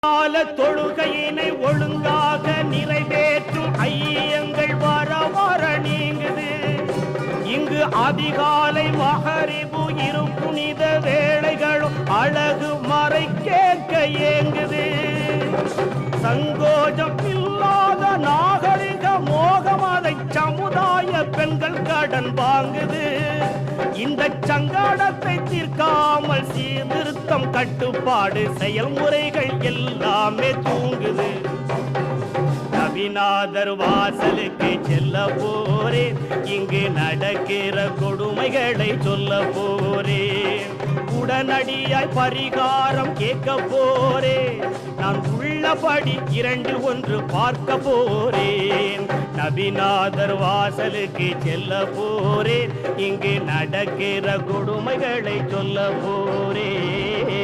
கால தொழுகையினை ஒழுங்காக நிறைவேற்றும் ஐயங்கள் வர வர நீங்குது. இங்கு அதிகாலை மகரிபு இரு புனித வேளைகளும் அழகு மறை கேட்க ஏங்குது. சங்கோஜம் இல்லாத நாகரிக மோகமதை சமுதாய பெண்கள் கடன் வாங்குது. இந்த சங்கடத்தை தீர்க்காமல் சீர்திருத்தம் கட்டுப்பாடு செயல்முறைகள் எல்லாமே தூங்குது. நபிநாதர் வாசலுக்கு செல்ல போறேன், இங்கு நடக்கிற கொடுமைகளை சொல்ல போறேன். உடனடியாய் பரிகாரம் கேட்க போறேன், நான் உள்ளபடி 2-1 பார்க்க போறேன். நபிநாதர் வாசலுக்கு செல்ல போறேன், இங்கு நடக்கிற கொடுமைகளை சொல்ல போறேன்.